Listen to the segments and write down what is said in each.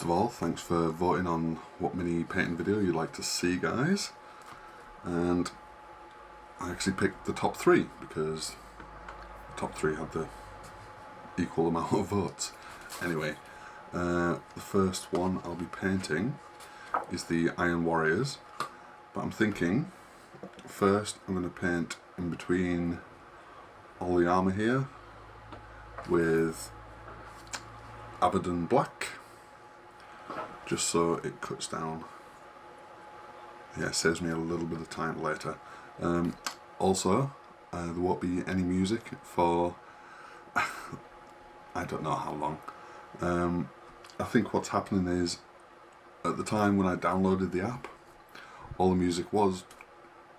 First of all, thanks for voting on what mini painting video you'd like to see, guys. And I actually picked the top 3 because the top 3 had the equal amount of votes. Anyway, the first one I'll be painting is the Iron Warriors, but I'm thinking first I'm going to paint in between all the armour here with Abaddon Black, just so it cuts down. Yeah, it saves me a little bit of time later. Also, there won't be any music for I don't know how long. I think what's happening is, at the time when I downloaded the app, all the music was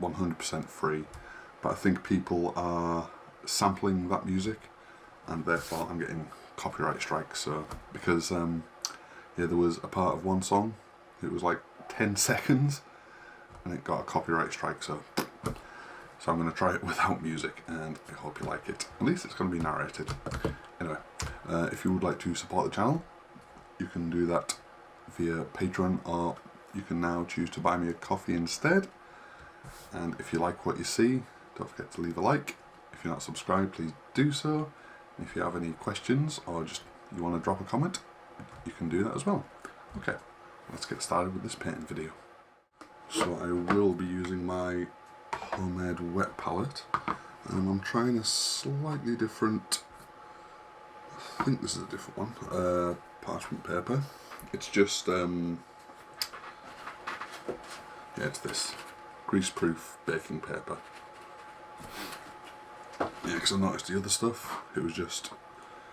100% free, but I think people are sampling that music, and therefore I'm getting copyright strikes. So because yeah, there was a part of one song, it was like 10 seconds, and it got a copyright strike. So I'm going to try it without music, and I hope you like it. At least it's going to be narrated. Anyway, if you would like to support the channel, you can do that via Patreon, or you can now choose to buy me a coffee instead. And if you like what you see, don't forget to leave a like. If you're not subscribed, please do so. And if you have any questions or just you want to drop a comment, you can do that as well. Okay, let's get started with this painting video. So I will be using my homemade wet palette, and I'm trying a slightly different, I think this is a different one, parchment paper. It's just, yeah, it's this grease-proof baking paper. Yeah, because I noticed the other stuff, it was just,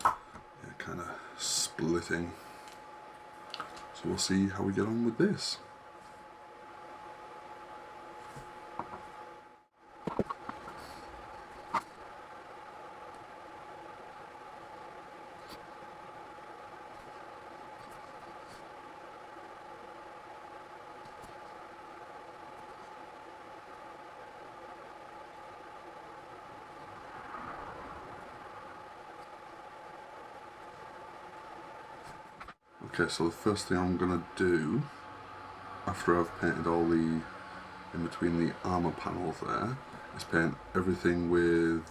yeah, kind of splitting. So we'll see how we get on with this. Okay, so the first thing I'm going to do, after I've painted all the, in between the armour panels there, is paint everything with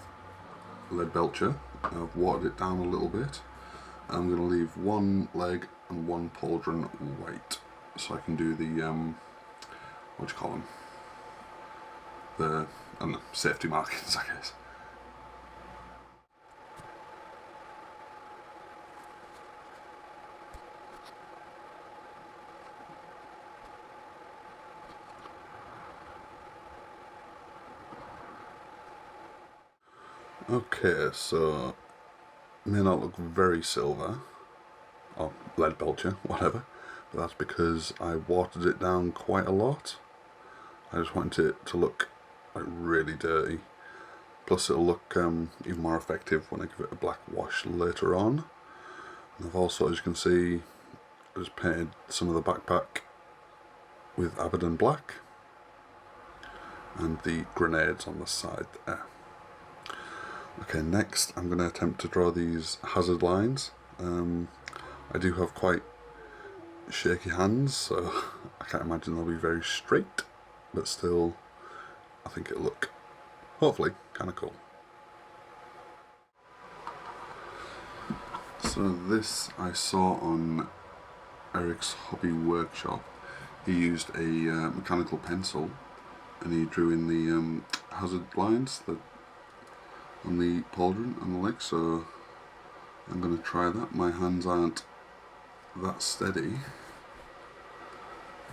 lead belcher. I've watered it down a little bit. I'm going to leave one leg and one pauldron white, so I can do the, what do you call them? The, I don't know, safety markings, I guess. Okay, so it may not look very silver, or lead belcher, whatever, but that's because I watered it down quite a lot. I just wanted it to look like really dirty. Plus it'll look even more effective when I give it a black wash later on. And I've also, as you can see, just painted some of the backpack with Abaddon Black and the grenades on the side there. Okay, next I'm going to attempt to draw these hazard lines. I do have quite shaky hands, so I can't imagine they'll be very straight, but still I think it'll look, hopefully, kind of cool. So this I saw on Eric's hobby workshop. He used a mechanical pencil and he drew in the hazard lines on the pauldron and the leg, so I'm going to try that. My hands aren't that steady,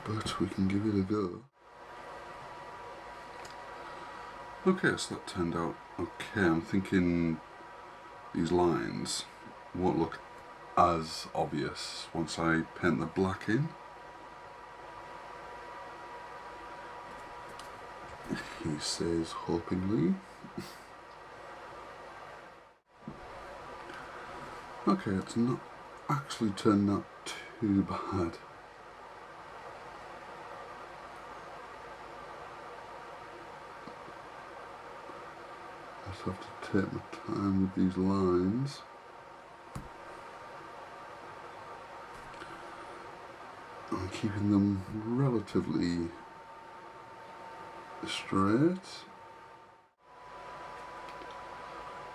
but we can give it a go. Okay, so that turned out okay. I'm thinking these lines won't look as obvious once I paint the black in. He says hopingly. Okay, it's not actually turned out too bad. I just have to take my time with these lines. and keeping them relatively straight.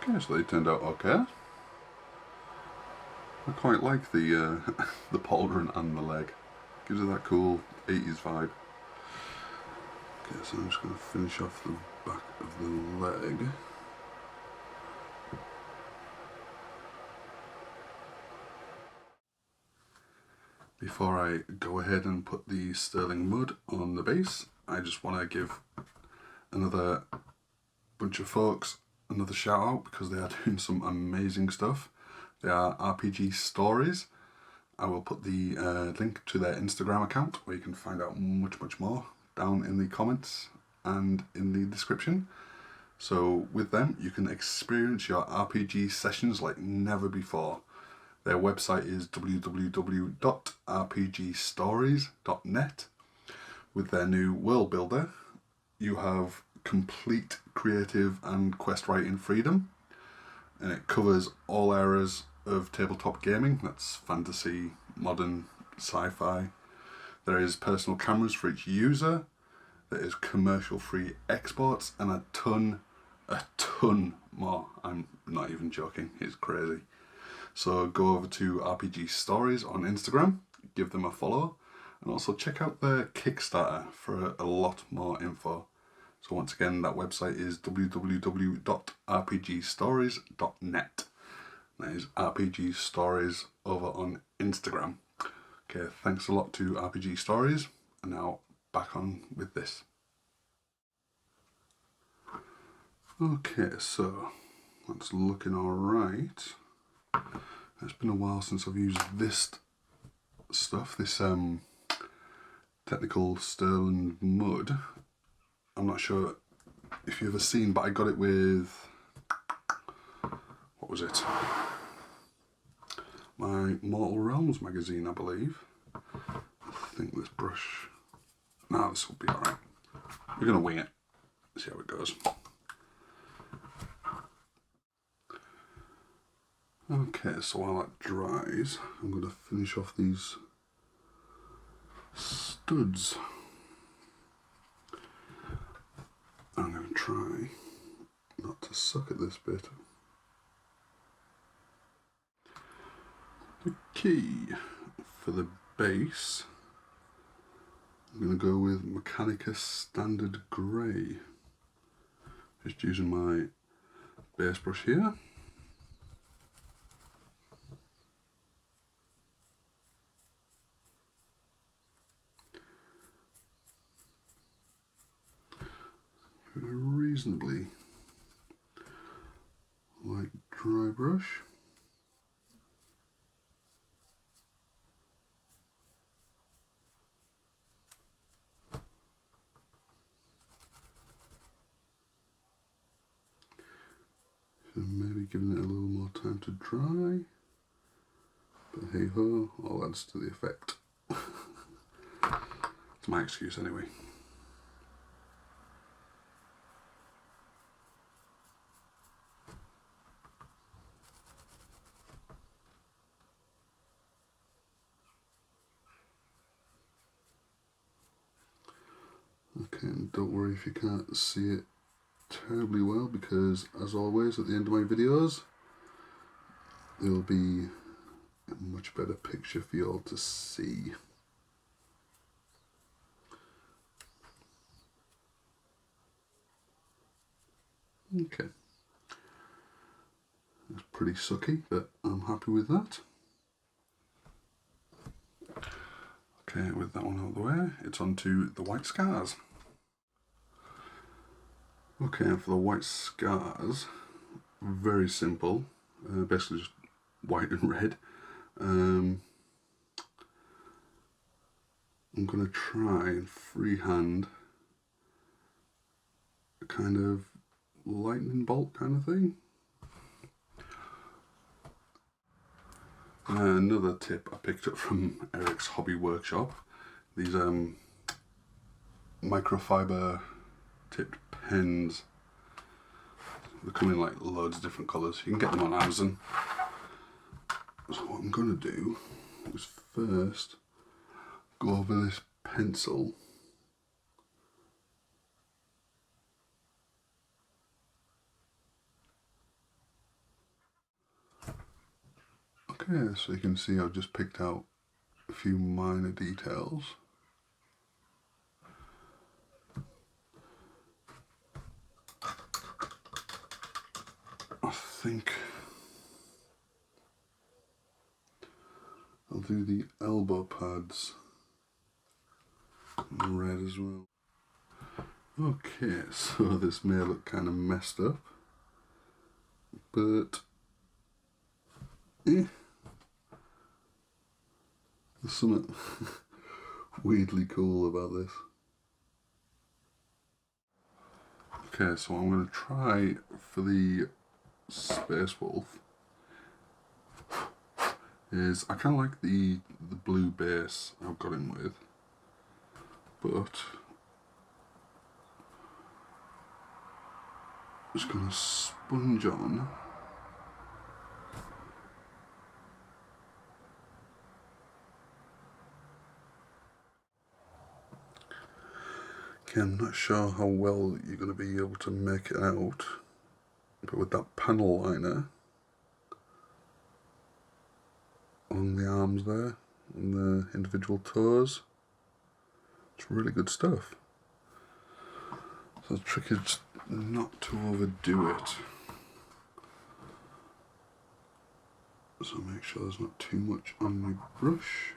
Okay, so they turned out okay. I quite like the the pauldron and the leg. Gives it that cool 80s vibe. Okay, so I'm just going to finish off the back of the leg. Before I go ahead and put the sterling mud on the base, I just want to give another bunch of folks another shout out because they are doing some amazing stuff. They are RPG Stories. I will put the link to their Instagram account where you can find out much more down in the comments and in the description. So with them you can experience your RPG sessions like never before. Their website is www.rpgstories.net. With their new world builder, you have complete creative and quest writing freedom, and it covers all eras of tabletop gaming. That's fantasy, modern, sci-fi. There is personal cameras for each user. There is commercial free exports and a ton more. I'm not even joking, it's crazy. So go over to RPG Stories on Instagram, give them a follow, and also check out their Kickstarter for a lot more info. So once again, that website is www.rpgstories.net. That is RPG Stories over on Instagram. Okay, thanks a lot to RPG Stories, and now back on with this. Okay, so that's looking alright. It's been a while since I've used this stuff, this technical sterling mud. I'm not sure if you've ever seen, but I got it with, what was it? My Mortal Realms magazine, I believe. I think this brush, no, this will be alright. We're going to wing it, see how it goes. Okay, so while that dries, I'm going to finish off these studs. I'm going to try not to suck at this bit. Okay, for the base, I'm going to go with Mechanica Standard Grey. Just using my base brush here. A reasonably light dry brush. So maybe giving it a little more time to dry, but hey ho, all adds to the effect. It's my excuse anyway. Okay, and don't worry if you can't see it terribly well, because as always at the end of my videos there'll be a much better picture for you all to see. Okay, it's pretty sucky, but I'm happy with that. Okay, with that one out of the way, it's on to the white scars. Okay, and for the white scars, very simple, basically just white and red. I'm going to try and freehand a kind of lightning bolt kind of thing. Another tip I picked up from Eric's Hobby Workshop, these microfiber tipped pens. They come in like loads of different colours. You can get them on Amazon. So what I'm going to do is first go over this pencil. Okay, so you can see I've just picked out a few minor details. I think I'll do the elbow pads in red as well. Okay, so this may look kind of messed up, but there's something weirdly cool about this. Okay, so I'm going to try for the Space Wolf. I kind of like the blue base I've got him with, but I'm just going to sponge on okay, I'm not sure how well you're going to be able to make it out, but with that panel liner along the arms there and the individual toes, it's really good stuff. So the trick is not to overdo it. So make sure there's not too much on your brush.